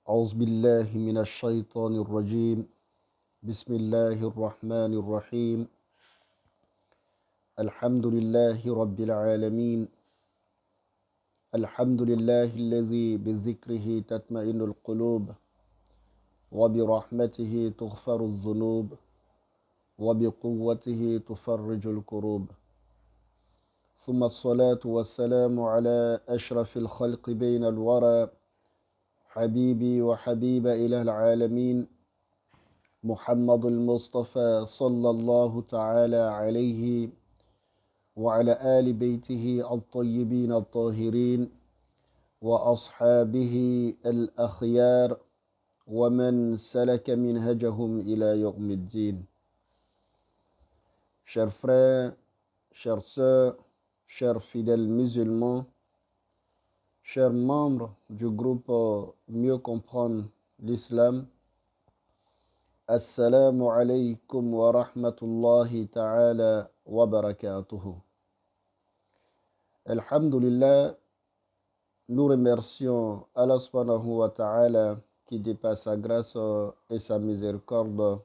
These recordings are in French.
أعوذ بالله من الشيطان الرجيم. بسم الله الرحمن الرحيم. الحمد لله رب العالمين. الحمد لله الذي بذكره تطمئن القلوب وبرحمته تغفر الذنوب وبقوته تفرج الكروب. ثم الصلاة والسلام على أشرف الخلق بين الورى حبيبي وحبيب إله العالمين محمد المصطفى صلى الله تعالى عليه وعلى آل بيته الطيبين الطاهرين وأصحابه الأخيار ومن سلك منهجهم إلى يوم الدين. Chers frères, chères sœurs, chers fidèles musulmans, chers membres du groupe Mieux comprendre l'islam, Assalamu alaikum wa rahmatullahi ta'ala wa barakatuhu. Alhamdulillah, nous remercions Allah subhanahu wa ta'ala qui dépasse sa grâce et sa miséricorde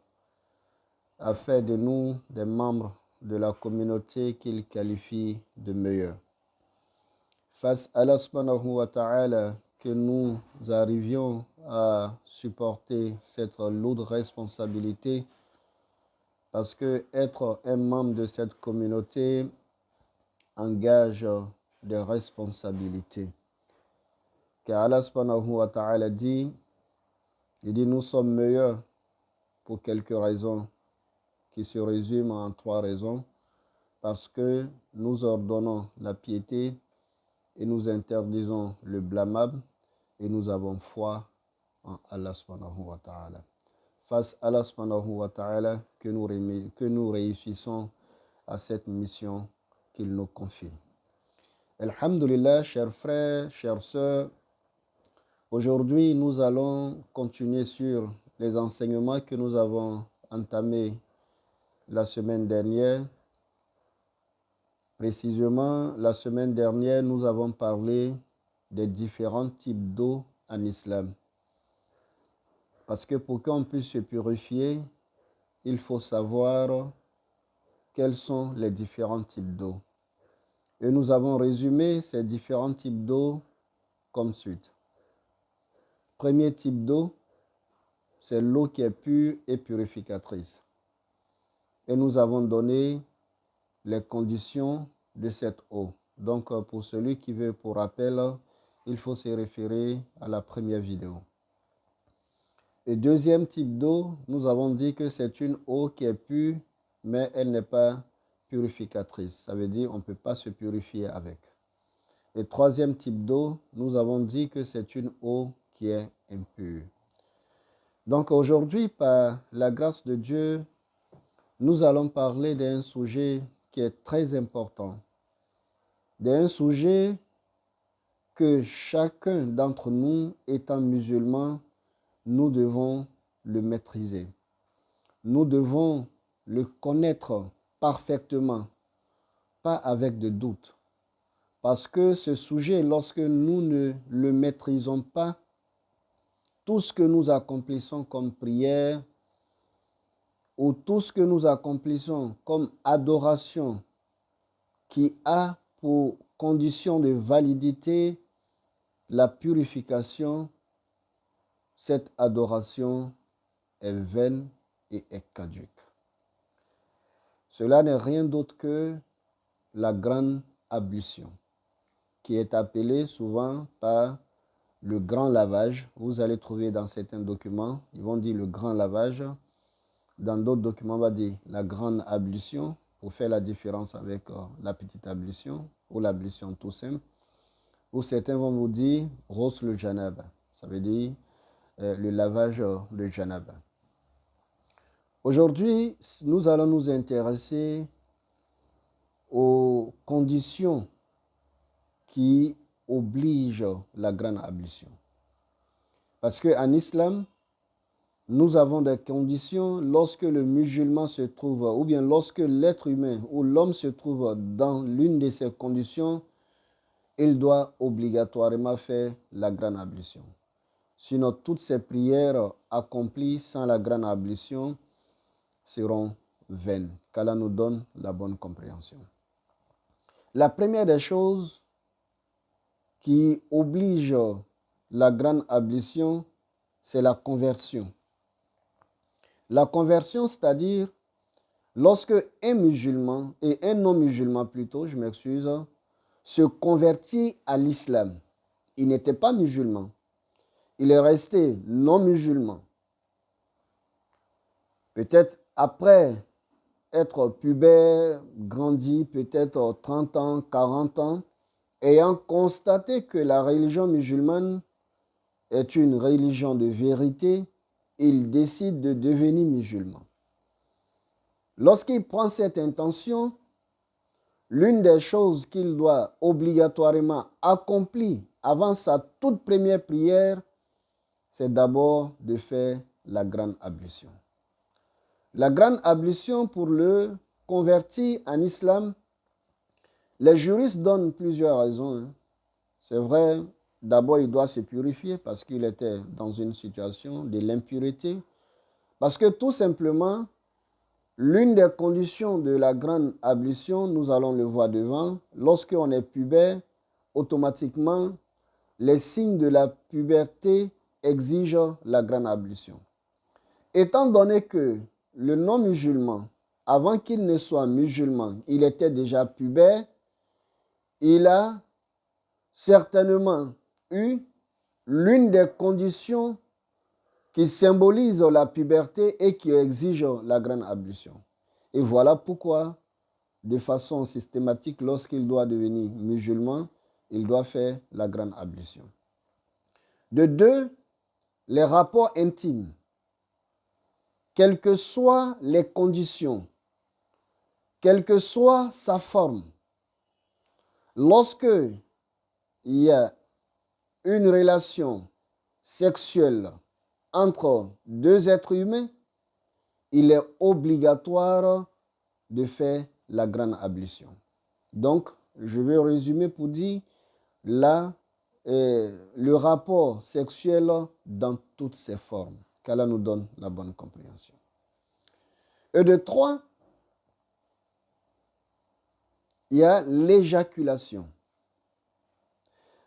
a fait de nous des membres de la communauté qu'il qualifie de meilleurs. Face à Allah subhanahu wa ta'ala que nous arrivions à supporter cette lourde responsabilité parce que être un membre de cette communauté engage des responsabilités. Car Allah subhanahu wa ta'ala dit, nous sommes meilleurs pour quelques raisons qui se résument en 3 raisons. Parce que nous ordonnons la piété et nous interdisons le blâmable et nous avons foi en Allah subhanahu wa ta'ala. Face à Allah subhanahu wa ta'ala que nous réussissons à cette mission qu'il nous confie. Alhamdulillah, chers frères, chères sœurs, aujourd'hui nous allons continuer sur les enseignements que nous avons entamés la semaine dernière. Précisément, la semaine dernière, nous avons parlé des différents types d'eau en islam. Parce que pour qu'on puisse se purifier, il faut savoir quels sont les différents types d'eau. Et nous avons résumé ces différents types d'eau comme suit. Premier type d'eau, c'est l'eau qui est pure et purificatrice. Et nous avons donné les conditions de cette eau. Donc, pour celui qui veut pour rappel, il faut se référer à la première vidéo. Et deuxième type d'eau, nous avons dit que c'est une eau qui est pure, mais elle n'est pas purificatrice. Ça veut dire qu'on ne peut pas se purifier avec. Et troisième type d'eau, nous avons dit que c'est une eau qui est impure. Donc aujourd'hui, par la grâce de Dieu, nous allons parler d'un sujet qui est très important, d'un sujet que chacun d'entre nous, étant musulman, nous devons le maîtriser. Nous devons le connaître parfaitement, pas avec de doute. Parce que ce sujet, lorsque nous ne le maîtrisons pas, tout ce que nous accomplissons comme prière, ou tout ce que nous accomplissons comme adoration qui a pour condition de validité la purification, cette adoration est vaine et est caduque. Cela n'est rien d'autre que la grande ablution, qui est appelée souvent par le grand lavage. Vous allez trouver dans certains documents, ils vont dire le grand lavage. Dans d'autres documents, on va dire la grande ablution, pour faire la différence avec la petite ablution ou l'ablution tout simple. Ou certains vont vous dire rose le janab, ça veut dire le lavage de janab. Aujourd'hui, nous allons nous intéresser aux conditions qui obligent la grande ablution. Parce qu'en islam, nous avons des conditions lorsque le musulman se trouve, ou bien lorsque l'être humain ou l'homme se trouve dans l'une de ces conditions, il doit obligatoirement faire la grande ablution. sinon toutes ces prières accomplies sans la grande ablution seront vaines, qu'Allah nous donne la bonne compréhension. La première des choses qui oblige la grande ablution, c'est la conversion. La conversion, c'est-à-dire lorsque un musulman, et un non-musulman plutôt, je m'excuse, se convertit à l'islam. Il n'était pas musulman. Il est resté non-musulman. Peut-être après être pubère, grandi, peut-être 30 ans, 40 ans, ayant constaté que la religion musulmane est une religion de vérité, il décide de devenir musulman. Lorsqu'il prend cette intention, l'une des choses qu'il doit obligatoirement accomplir avant sa toute première prière, c'est d'abord de faire la grande ablution. La grande ablution pour le convertir en islam, les juristes donnent plusieurs raisons. C'est vrai, d'abord il doit se purifier parce qu'il était dans une situation de l'impureté. Parce que tout simplement, l'une des conditions de la grande ablution, nous allons le voir devant, lorsqu'on est pubère, automatiquement, les signes de la puberté exigent la grande ablution. Étant donné que le non-musulman, avant qu'il ne soit musulman, il était déjà pubère, il a certainement eu l'une des conditions qui symbolise la puberté et qui exige la grande ablution. Et voilà pourquoi, de façon systématique, lorsqu'il doit devenir musulman, il doit faire la grande ablution. De deux, les rapports intimes. Quelles que soient les conditions, quelle que soit sa forme, lorsque il y a une relation sexuelle entre deux êtres humains, il est obligatoire de faire la grande ablution. Donc, je vais résumer pour dire là, le rapport sexuel dans toutes ses formes. Qu'Allah nous donne la bonne compréhension. Et de trois, il y a l'éjaculation.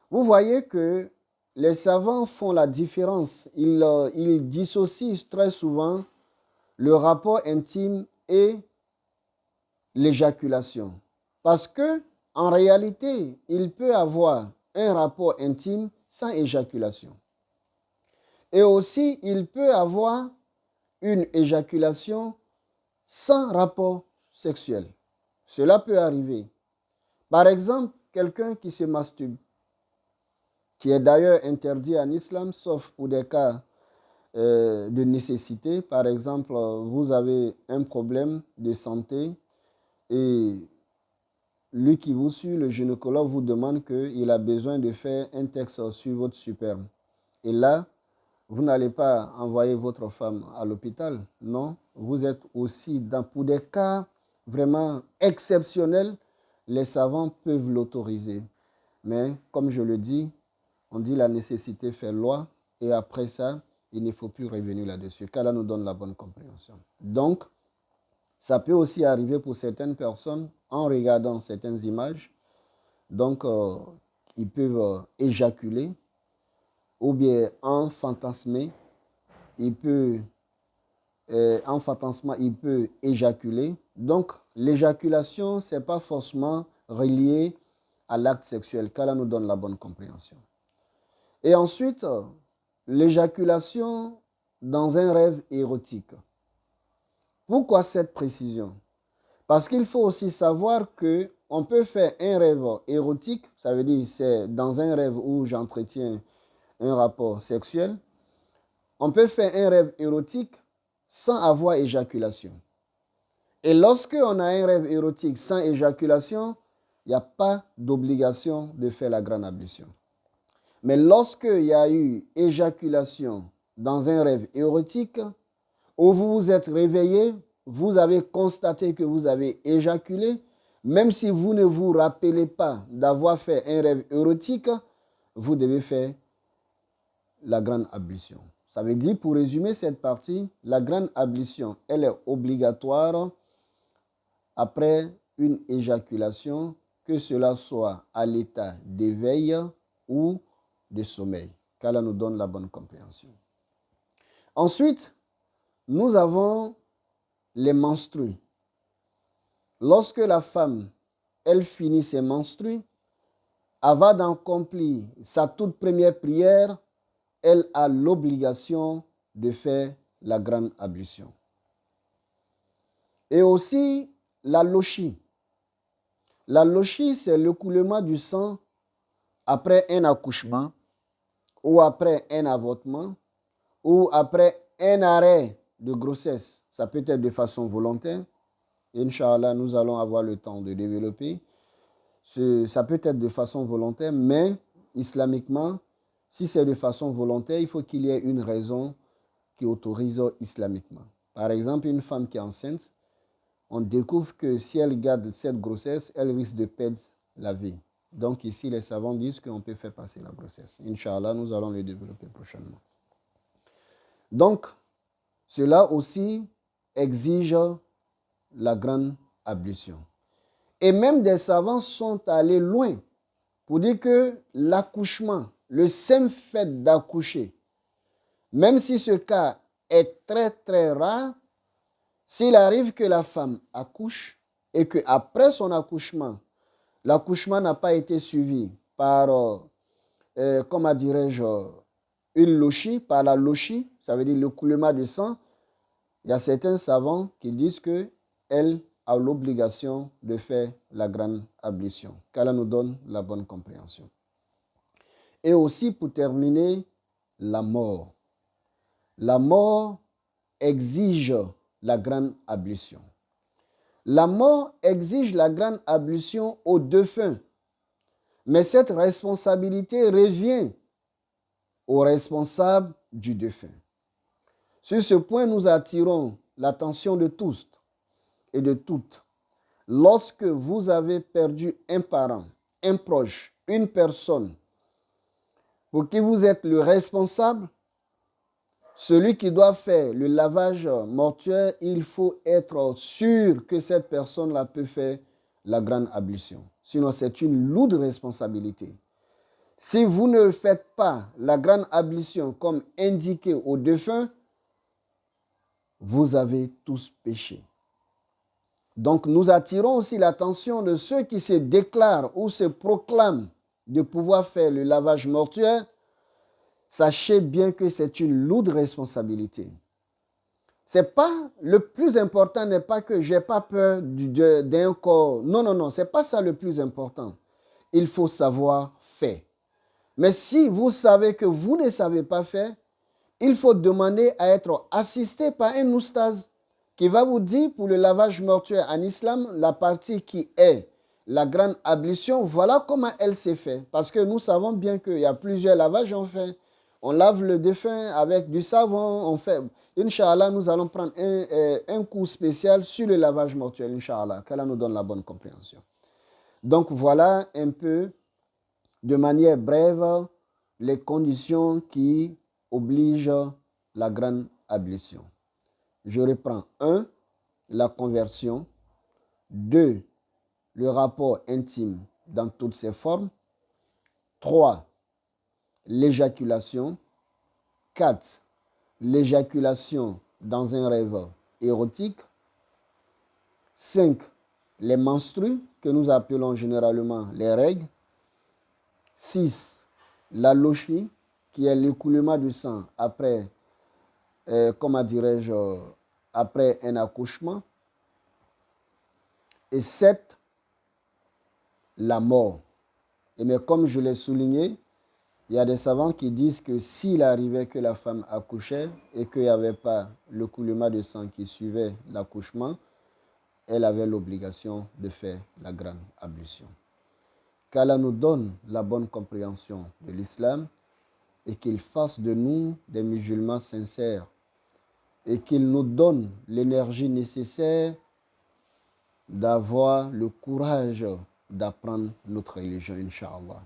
Vous voyez que les savants font la différence. Ils dissocient très souvent le rapport intime et l'éjaculation. Parce que, en réalité, il peut avoir un rapport intime sans éjaculation. Et aussi, il peut avoir une éjaculation sans rapport sexuel. Cela peut arriver. Par exemple, quelqu'un qui se masturbe, qui est d'ailleurs interdit en islam, sauf pour des cas de nécessité. Par exemple, vous avez un problème de santé et lui qui vous suit, le gynécologue, vous demande qu'il a besoin de faire un texte sur votre sperme. Et là, vous n'allez pas envoyer votre femme à l'hôpital, non. Vous êtes aussi pour des cas vraiment exceptionnels, les savants peuvent l'autoriser. Mais comme je le dis, on dit la nécessité fait loi et après ça, il ne faut plus revenir là-dessus. Qu'Allah nous donne la bonne compréhension. Donc, ça peut aussi arriver pour certaines personnes en regardant certaines images. Donc, ils peuvent éjaculer ou bien en fantasmer. En fantasmant, il peut éjaculer. Donc, l'éjaculation, ce n'est pas forcément relié à l'acte sexuel. Qu'Allah nous donne la bonne compréhension. Et ensuite, l'éjaculation dans un rêve érotique. Pourquoi cette précision? Parce qu'il faut aussi savoir qu'on peut faire un rêve érotique, ça veut dire c'est dans un rêve où j'entretiens un rapport sexuel. On peut faire un rêve érotique sans avoir éjaculation. Et lorsqu'on a un rêve érotique sans éjaculation, il n'y a pas d'obligation de faire la grande ablution. Mais lorsqu'il y a eu éjaculation dans un rêve érotique, où vous vous êtes réveillé, vous avez constaté que vous avez éjaculé, même si vous ne vous rappelez pas d'avoir fait un rêve érotique, vous devez faire la grande ablution. Ça veut dire, pour résumer cette partie, la grande ablution, elle est obligatoire après une éjaculation, que cela soit à l'état d'éveil ou de sommeil. Qu'Allah nous donne la bonne compréhension. Ensuite, nous avons les menstrues. Lorsque la femme, elle finit ses menstrues, avant d'accomplir sa toute première prière, elle a l'obligation de faire la grande ablution. Et aussi la lochie. La lochie, c'est l'écoulement du sang après un accouchement ou après un avortement ou après un arrêt de grossesse. Ça peut être de façon volontaire. Inch'Allah, nous allons avoir le temps de développer. Ça peut être de façon volontaire, mais islamiquement, si c'est de façon volontaire, il faut qu'il y ait une raison qui autorise islamiquement. Par exemple, une femme qui est enceinte, on découvre que si elle garde cette grossesse, elle risque de perdre la vie. Donc ici, les savants disent qu'on peut faire passer la grossesse. Inch'Allah, nous allons le développer prochainement. Donc, cela aussi exige la grande ablution. Et même des savants sont allés loin pour dire que l'accouchement, le simple fait d'accoucher, même si ce cas est très très rare, s'il arrive que la femme accouche et qu'après son accouchement, l'accouchement n'a pas été suivi par, comment dirais-je, une lochie, par la lochie, ça veut dire le coulement de sang, il y a certains savants qui disent qu'elle a l'obligation de faire la grande ablution. Qu'Allah nous donne la bonne compréhension. Et aussi, pour terminer, la mort. La mort exige la grande ablution. La mort exige la grande ablution aux défunts. Mais cette responsabilité revient aux responsables du défunt. Sur ce point, nous attirons l'attention de tous et de toutes. Lorsque vous avez perdu un parent, un proche, une personne pour qui vous êtes le responsable, celui qui doit faire le lavage mortuaire, il faut être sûr que cette personne-là peut faire la grande ablution. Sinon, c'est une lourde responsabilité. Si vous ne faites pas la grande ablution comme indiqué au défunt, vous avez tous péché. Donc, nous attirons aussi l'attention de ceux qui se déclarent ou se proclament de pouvoir faire le lavage mortuaire. Sachez bien que c'est une lourde responsabilité. C'est pas, le plus important n'est pas que j'ai pas peur d'un corps. Non, non, non, c'est pas ça le plus important. Il faut savoir faire. Mais si vous savez que vous ne savez pas faire, il faut demander à être assisté par un oustaz qui va vous dire pour le lavage mortuaire en islam, la partie qui est la grande ablution, voilà comment elle s'est faite. Parce que nous savons bien qu'il y a plusieurs lavages en fait. On lave le défunt avec du savon, on fait... Inch'Allah, nous allons prendre un cours spécial sur le lavage mortuaire, Inch'Allah, qu'Allah nous donne la bonne compréhension. Donc voilà un peu, de manière brève, les conditions qui obligent la grande ablution. Je reprends. 1. La conversion. 2. Le rapport intime dans toutes ses formes. 3. L'éjaculation. 4. L'éjaculation dans un rêve érotique. 5. Les menstrues, que nous appelons généralement les règles. 6. La lochie, qui est l'écoulement du sang après, comment dirais-je, après un accouchement. Et 7. La mort. Mais comme je l'ai souligné, il y a des savants qui disent que s'il arrivait que la femme accouchait et qu'il n'y avait pas le coulement de sang qui suivait l'accouchement, elle avait l'obligation de faire la grande ablution. Qu'Allah nous donne la bonne compréhension de l'islam et qu'il fasse de nous des musulmans sincères et qu'il nous donne l'énergie nécessaire d'avoir le courage d'apprendre notre religion, Inch'Allah.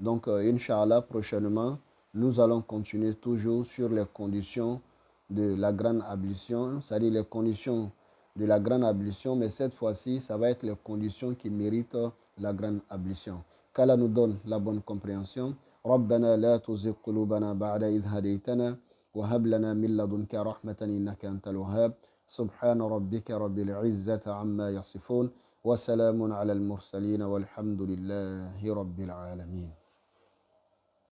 Donc, Inch'Allah, prochainement, nous allons continuer toujours sur les conditions de la grande ablution, c'est-à-dire les conditions de la grande ablution, mais cette fois-ci, ça va être les conditions qui méritent la grande ablution. Qu'Allah nous donne la bonne compréhension. ربنا لا تزغ قلوبنا بعد إذ هديتنا وهب لنا من لدنك رحمة إنك أنت الوهاب سبحان ربك رب العزة عما يصفون وسلام على المرسلين والحمد لله رب العالمين.